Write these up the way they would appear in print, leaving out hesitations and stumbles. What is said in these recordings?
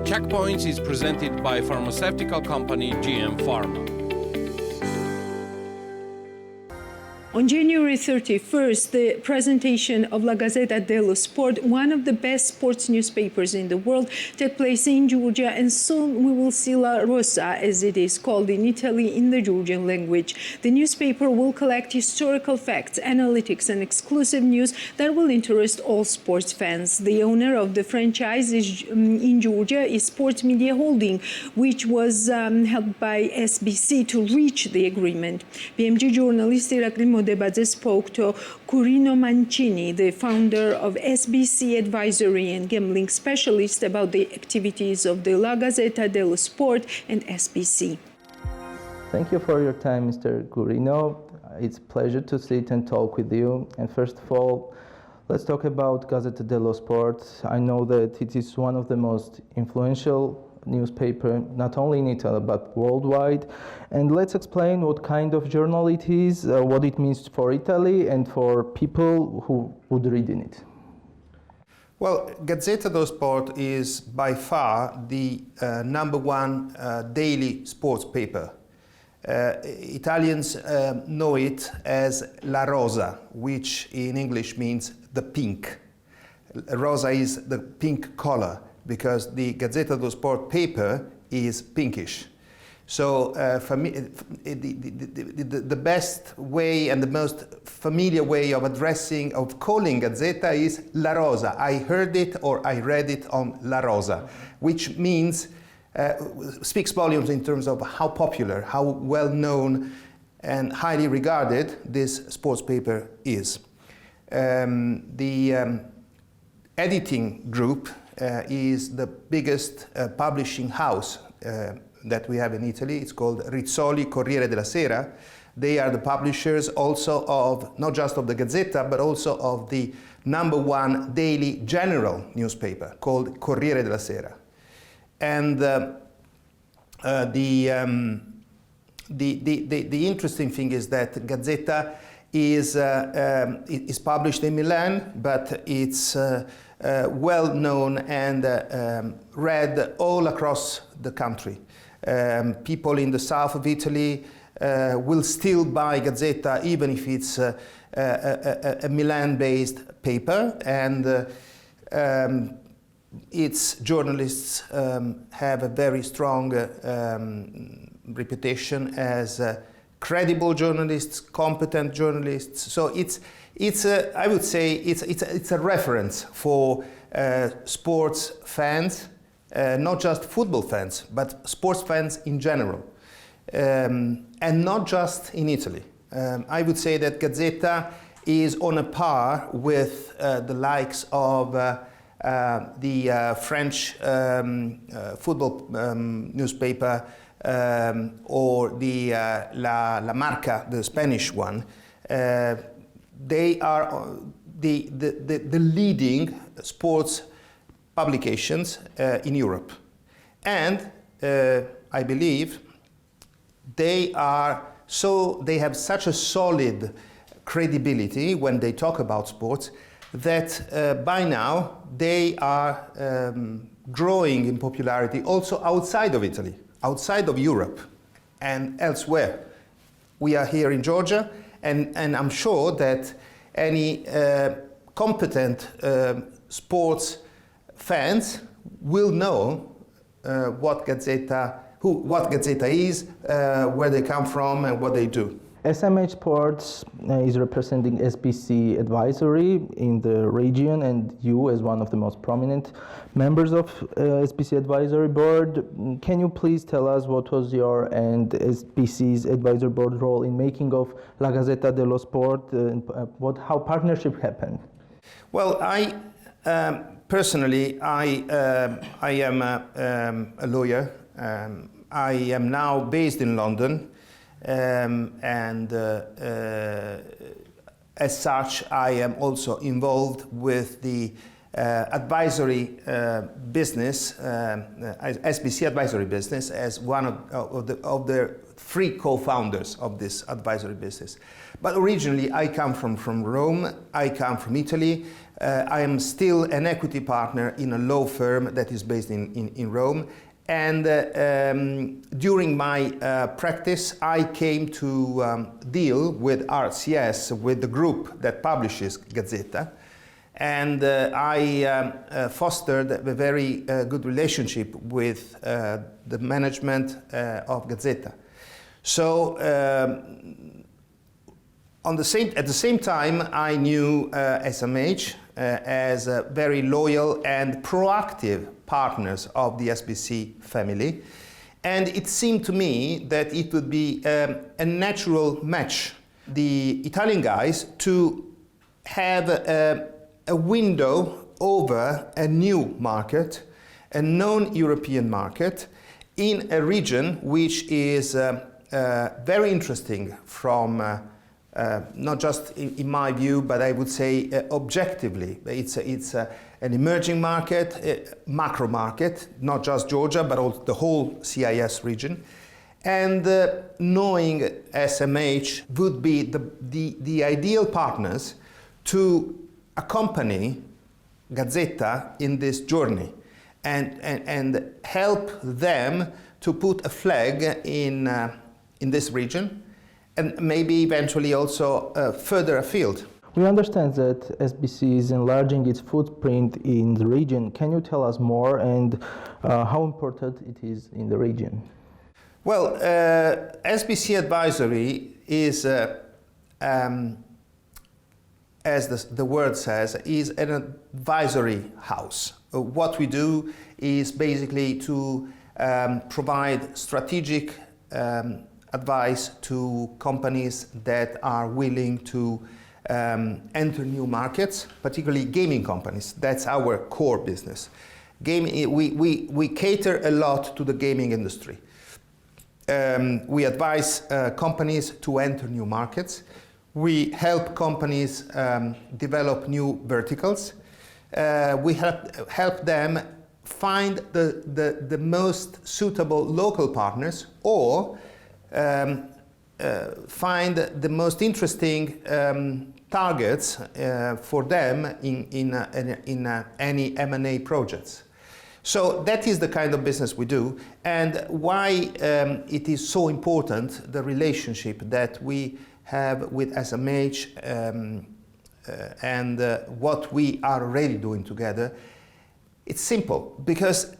Checkpoints is presented by pharmaceutical company GM Pharma. On January 31st, the presentation of La Gazzetta dello Sport, one of the best sports newspapers in the world, took place in Georgia, and soon we will see La Rosa, as it is called in Italy in the Georgian language. The newspaper will collect historical facts, analytics, and exclusive news that will interest all sports fans. The owner of the franchise in Georgia is Sports Media Holding, which was helped by SBC to reach the agreement. BMG journalist Irakli Modebadze spoke to Curino Mancini, the founder of SBC Advisory and gambling specialist, about the activities of the La Gazzetta dello Sport and SBC. Thank you for your time, Mr. Curino. It's a pleasure to sit and talk with you. And first of all, let's talk about Gazzetta dello Sport. I know that it is one of the most influential newspaper, not only in Italy, but worldwide. And let's explain what kind of journal it is, what it means for Italy and for people who would read in it. Well, Gazzetta dello Sport is by far the number one daily sports paper. Italians know it as La Rosa, which in English means the pink. Rosa is the pink color, because the Gazzetta dello Sport paper is pinkish. So for me, the best way and the most familiar way of calling Gazzetta is La Rosa. I heard it or I read it on La Rosa, which means, speaks volumes in terms of how popular, how well known and highly regarded this sports paper is. The editing group is the biggest publishing house that we have in Italy. It's called Rizzoli Corriere della Sera. They are the publishers also of, not just of the Gazzetta, but also of the number one daily general newspaper called Corriere della Sera. And the interesting thing is that Gazzetta is published in Milan, but it's well known and read all across the country. People in the south of Italy will still buy Gazzetta even if it's a Milan-based paper, and its journalists have a very strong reputation as credible journalists, competent journalists. So I would say it's a reference for sports fans, not just football fans, but sports fans in general, and not just in Italy. I would say that Gazzetta is on a par with the likes of the French football newspaper, or the La Marca, the Spanish one. They are the leading sports publications in Europe. And I believe they have such a solid credibility when they talk about sports that by now they are growing in popularity also outside of Italy, outside of Europe and elsewhere. We are here in Georgia, and I'm sure that any competent sports fans will know what Gazzetta is, where they come from, and what they do. SMH Sports is representing SBC Advisory in the region, and you as one of the most prominent members of SBC Advisory Board. Can you please tell us what was your and SBC's Advisory Board role in making of La Gazzetta dello Sport, and how partnership happened? Well, personally, I am a lawyer. I am now based in London. And as such, I am also involved with the advisory business, SBC advisory business, as one of the three co-founders of this advisory business. But originally, I come from Rome, I come from Italy, I am still an equity partner in a law firm that is based in Rome. And during my practice, I came to deal with RCS, with the group that publishes Gazzetta. And I fostered a very good relationship with the management of Gazzetta. So at the same time, I knew SMH as a very loyal and proactive partners of the SBC family. And it seemed to me that it would be a natural match, the Italian guys, to have a window over a new market, a non-European market, in a region which is very interesting from not just in my view, but I would say objectively. It's an emerging market, macro market, not just Georgia, but also the whole CIS region. And knowing SMH would be the ideal partners to accompany Gazzetta in this journey and help them to put a flag in this region, and maybe eventually also further afield. We understand that SBC is enlarging its footprint in the region. Can you tell us more and how important it is in the region? Well, SBC Advisory is, as the word says, is an advisory house. What we do is basically to provide strategic advice to companies that are willing to enter new markets, particularly gaming companies. That's our core business. We cater a lot to the gaming industry. We advise companies to enter new markets. We help companies develop new verticals. We help them find the most suitable local partners, or find the most interesting targets for them in any M&A projects. So that is the kind of business we do, and why it is so important, the relationship that we have with SMH and what we are already doing together. It's simple, because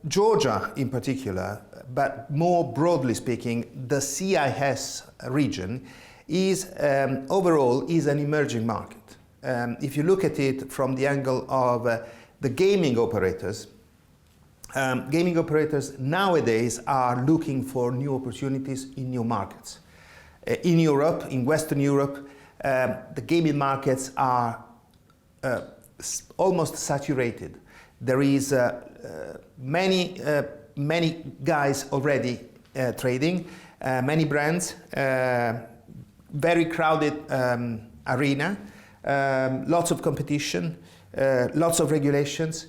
Georgia in particular, but more broadly speaking, the CIS region is overall is an emerging market. If you look at it from the angle of the gaming operators nowadays are looking for new opportunities in new markets. In Europe, in Western Europe, the gaming markets are almost saturated. There is many guys already trading, many brands, very crowded arena, lots of competition, lots of regulations,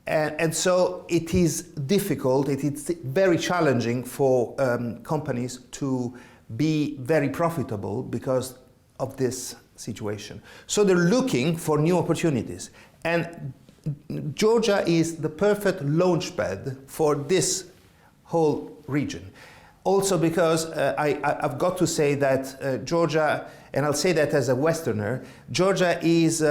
and so it is difficult, it is very challenging for companies to be very profitable because of this situation. So they're looking for new opportunities, and Georgia is the perfect launchpad for this whole region. Also because I've got to say that Georgia, and I'll say that as a Westerner, Georgia is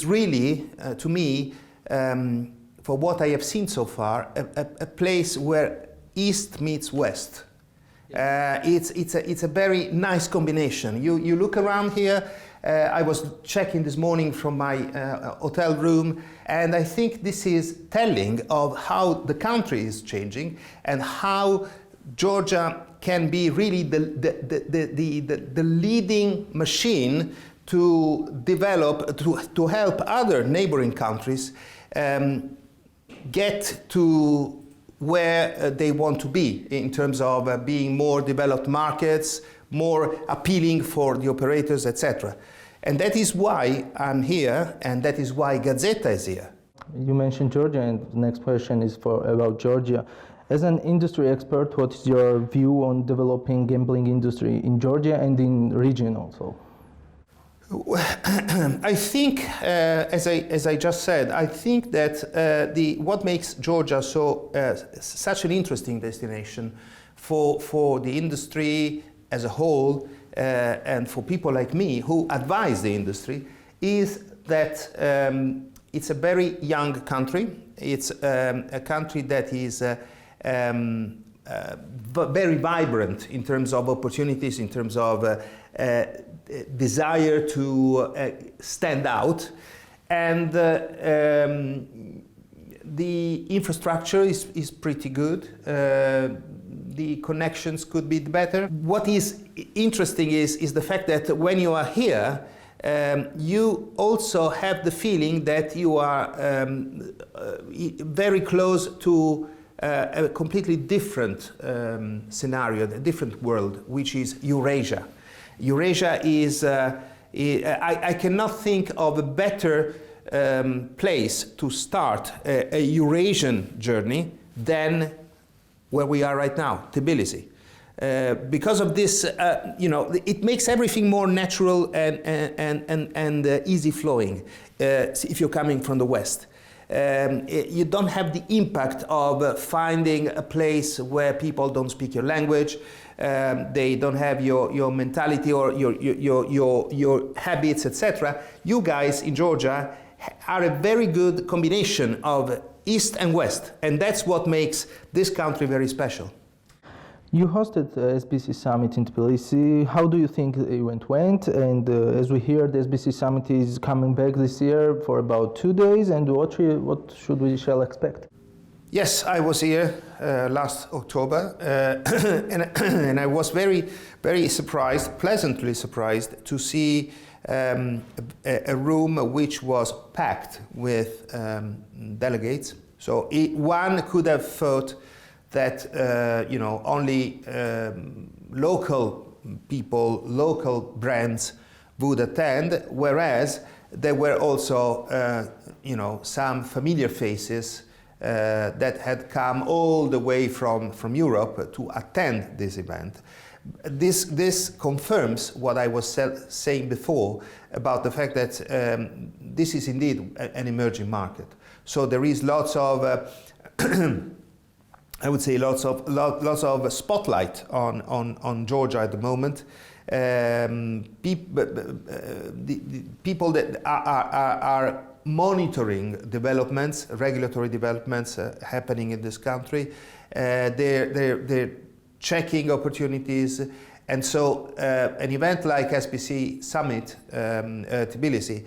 really, to me, for what I have seen so far, a place where East meets West. It's a very nice combination. You look around here. I was checking this morning from my hotel room, and I think this is telling of how the country is changing and how Georgia can be really the leading machine to develop, to help other neighboring countries get to where they want to be in terms of being more developed markets, more appealing for the operators, etc. And that is why I'm here, and that is why Gazzetta is here. You mentioned Georgia, and the next question is about Georgia. As an industry expert, what is your view on developing gambling industry in Georgia and in region also? I think, as I just said, I think that what makes Georgia such an interesting destination for the industry as a whole and for people like me who advise the industry is that it's a very young country. It's a country that is very vibrant in terms of opportunities, in terms of desire to stand out, and the infrastructure is pretty good. The connections could be better. What is interesting is the fact that when you are here, you also have the feeling that you are very close to a completely different scenario, a different world, which is Eurasia. Eurasia is, I cannot think of a better place to start a Eurasian journey than where we are right now, Tbilisi. Because of this, it makes everything more natural and easy flowing if you're coming from the West. You don't have the impact of finding a place where people don't speak your language, they don't have your mentality or your habits, etc. You guys in Georgia are a very good combination of East and West, and that's what makes this country very special. You hosted the SBC Summit in Tbilisi. How do you think the event went? And as we hear, the SBC Summit is coming back this year for about 2 days. And what should we expect? Yes, I was here last October, and I was very, very surprised, pleasantly surprised, to see a room which was packed with delegates. So one could have thought that only local people, local brands would attend, whereas there were also some familiar faces that had come all the way from Europe to attend this event. This confirms what I was saying before about the fact that this is indeed an emerging market. So there is lots of I would say lots of spotlight on Georgia at the moment. People that are monitoring developments, regulatory developments happening in this country. They're checking opportunities, and so an event like SBC Summit Tbilisi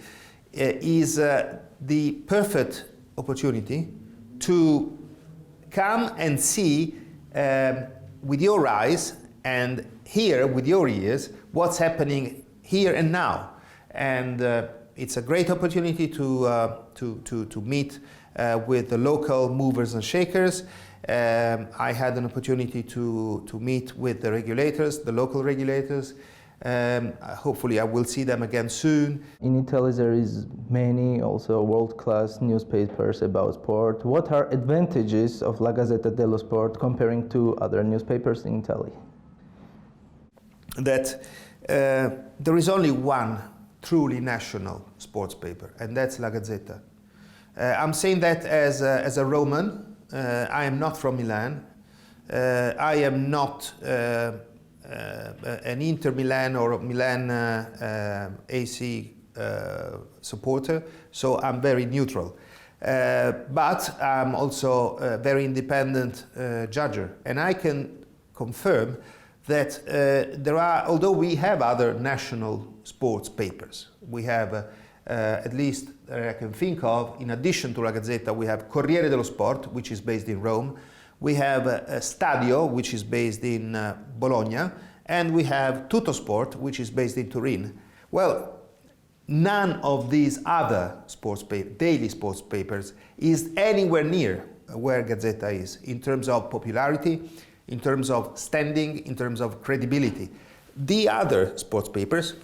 is the perfect opportunity to come and see with your eyes and hear with your ears what's happening here and now. And it's a great opportunity to meet with the local movers and shakers. I had an opportunity to meet with the regulators, the local regulators. Hopefully I will see them again soon. In Italy there is many also world-class newspapers about sport. What are advantages of La Gazzetta dello Sport comparing to other newspapers in Italy? That there is only one truly national sports paper, and that's La Gazzetta. I'm saying that as a Roman. I am not from Milan. I am not an Inter Milan or Milan AC supporter, so I'm very neutral. But I'm also a very independent judger, and I can confirm that there are, although we have other national sports papers, we have at least I can think of, in addition to La Gazzetta, we have Corriere dello Sport, which is based in Rome. We have Stadio, which is based in Bologna, and we have Tuttosport, which is based in Turin. Well, none of these other daily sports papers is anywhere near where Gazzetta is in terms of popularity, in terms of standing, in terms of credibility. The other sports papers,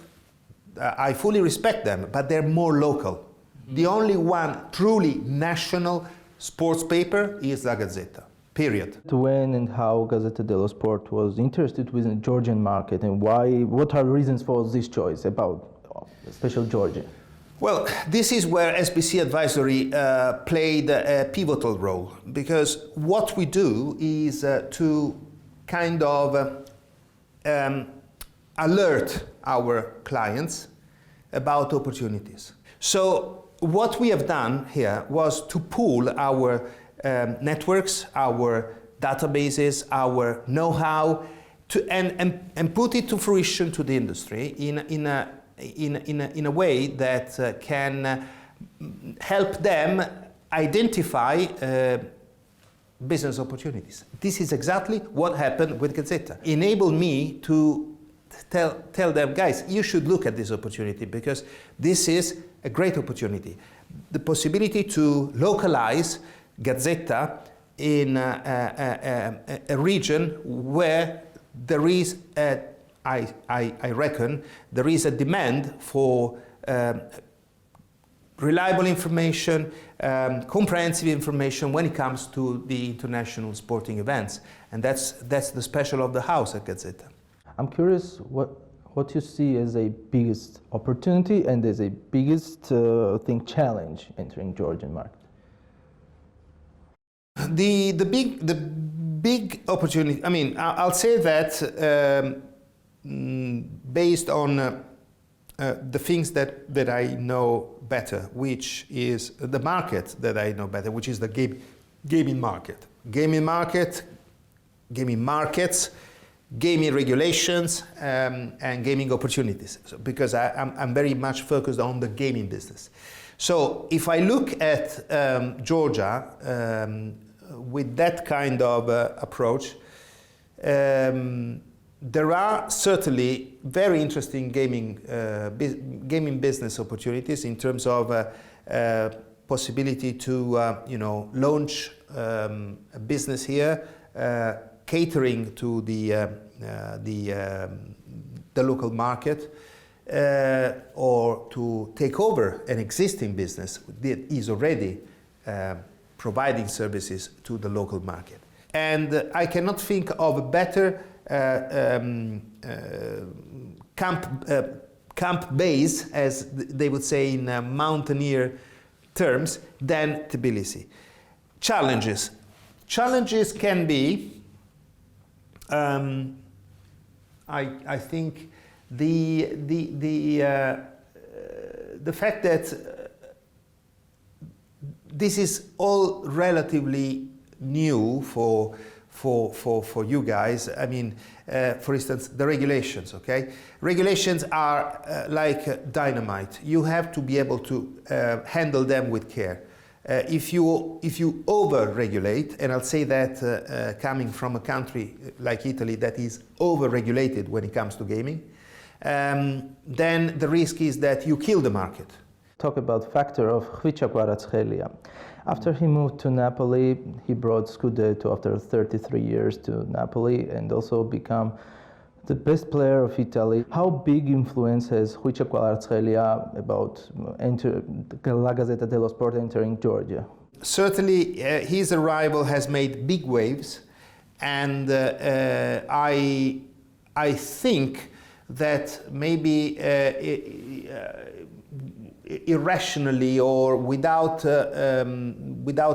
I fully respect them, but they're more local. The only one truly national sports paper is La Gazzetta, period. When and how Gazzetta dello Sport was interested within the Georgian market, and why? What are reasons for this choice? About special Georgia? Well, this is where SBC Advisory played a pivotal role, because what we do is to kind of alert our clients about opportunities. So what we have done here was to pool our networks, our databases, our know-how, and put it to fruition to the industry in a way that can help them identify business opportunities. This is exactly what happened with Gazzetta. Enabled me to tell them, guys, you should look at this opportunity, because this is a great opportunity. The possibility to localize Gazzetta in a region where there is, I reckon, there is a demand for reliable information, comprehensive information when it comes to the international sporting events. And that's the special of the house at Gazzetta. I'm curious what you see as a biggest opportunity and as a biggest challenge entering Georgian market. The big opportunity, I mean, I'll say that based on the things that I know better, which is the market that I know better, which is the gaming market. Gaming market, gaming markets, gaming regulations, and gaming opportunities. So, because I'm very much focused on the gaming business. So if I look at Georgia with that kind of approach, there are certainly very interesting gaming business opportunities in terms of possibility to launch a business here, catering to the local market, or to take over an existing business that is already providing services to the local market. And I cannot think of a better camp base, as they would say in mountaineer terms, than Tbilisi. Challenges can be, I think, the fact that this is all relatively new for you guys. I mean, for instance, the regulations, okay? Regulations are like dynamite. You have to be able to handle them with care. If you over-regulate, and I'll say that coming from a country like Italy that is over-regulated when it comes to gaming, then the risk is that you kill the market. Talk about factor of Khvicha Kvaratskhelia. After he moved to Napoli, he brought Scudetto after 33 years to Napoli and also become the best player of Italy. How big influence has Khvicha Kvaratskhelia about La Gazzetta dello Sport entering Georgia? Certainly, his arrival has made big waves, and I think that maybe irrationally or without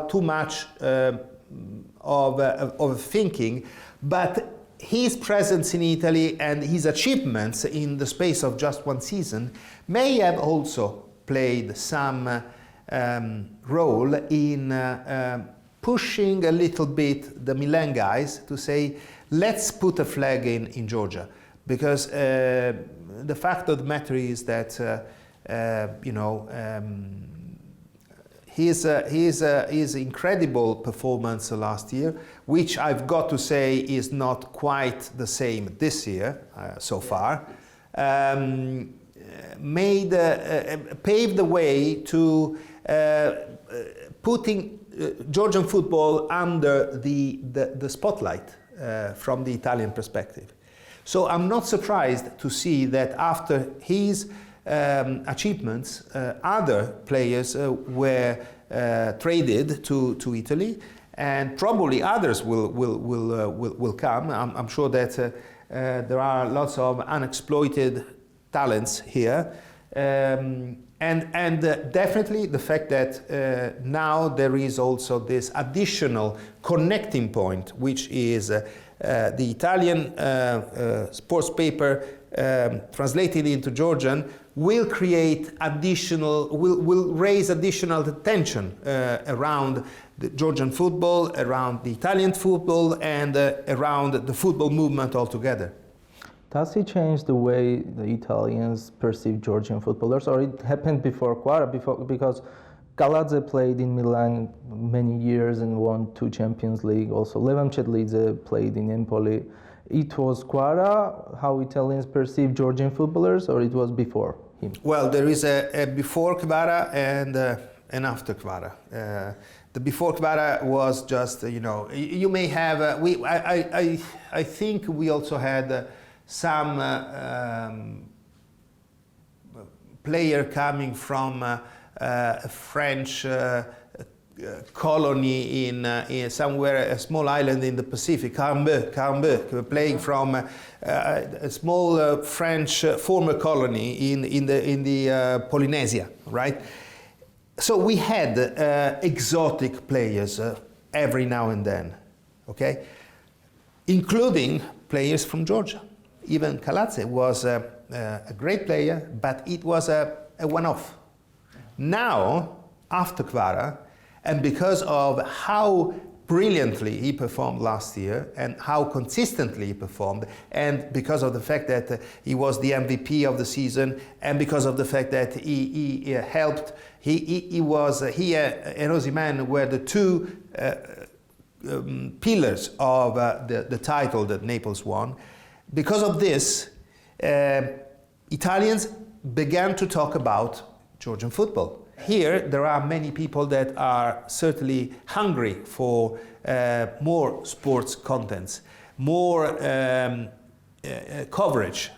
too much of thinking, but his presence in Italy and his achievements in the space of just one season may have also played some role in pushing a little bit the Milan guys to say, let's put a flag in Georgia. Because the fact of the matter is that his incredible performance last year, which I've got to say is not quite the same this year so far, paved the way to putting Georgian football under the spotlight from the Italian perspective. So I'm not surprised to see that after his achievements, other players were traded to Italy, and probably others will come. I'm sure that there are lots of unexploited talents here, Definitely the fact that now there is also this additional connecting point, which is the Italian sports paper translated into Georgian will create will raise additional attention around the Georgian football, around the Italian football, and around the football movement altogether. Does it change the way the Italians perceive Georgian footballers, or it happened before Quara? Because Kaladze played in Milan many years and won 2 Champions League. Also, Levan Chedlidze played in Empoli. It was Quara how Italians perceive Georgian footballers, or it was before him? Well, there is a before Quara and an after Quara. The before Quara was just, you may have. I think we also had some player coming from a French colony in somewhere, a small island in the Pacific, Carambeu, playing from a small French former colony in the Polynesia, right? So we had exotic players every now and then, okay, including players from Georgia. Even Kaladze was a great player, but it was a one-off. Now, after Quara, and because of how brilliantly he performed last year and how consistently he performed, and because of the fact that he was the MVP of the season, and because of the fact that he helped, he and Osimhen were the 2 pillars of the title that Naples won. Because of this, Italians began to talk about Georgian football. Here, there are many people that are certainly hungry for more sports contents, more coverage,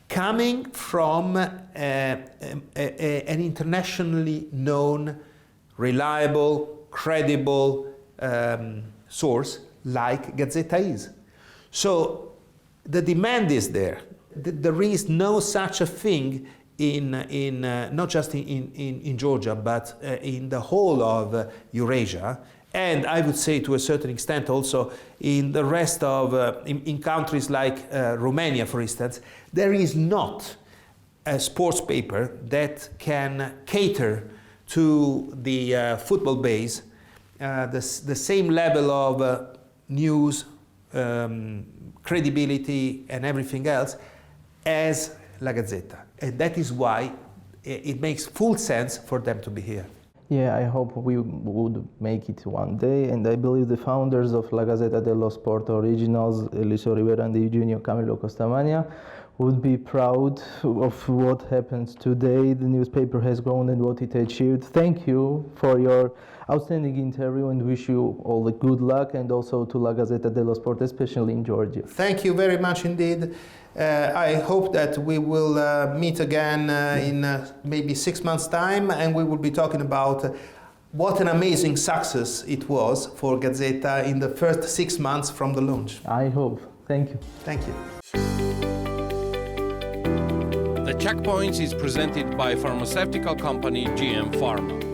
coming from an internationally known, reliable, credible source like Gazzetta is. So the demand is there. There is no such a thing in not just in Georgia, but in the whole of Eurasia, and I would say to a certain extent also in the rest of in countries like Romania, for instance. There is not a sports paper that can cater to the football base the same level of news, credibility, and everything else as La Gazzetta. And that is why it makes full sense for them to be here. Yeah, I hope we would make it one day, and I believe the founders of La Gazzetta dello Sport Originals, Eliseo Rivera and Eugenio Camilo Costamagna, would be proud of what happens today. The newspaper has grown and what it achieved. Thank you for your outstanding interview and wish you all the good luck, and also to La Gazzetta dello Sport, especially in Georgia. Thank you very much indeed. I hope that we will meet again in maybe 6 months' time, and we will be talking about what an amazing success it was for Gazzetta in the first 6 months from the launch. I hope. Thank you. Thank you. The Checkpoints is presented by pharmaceutical company GM Pharma.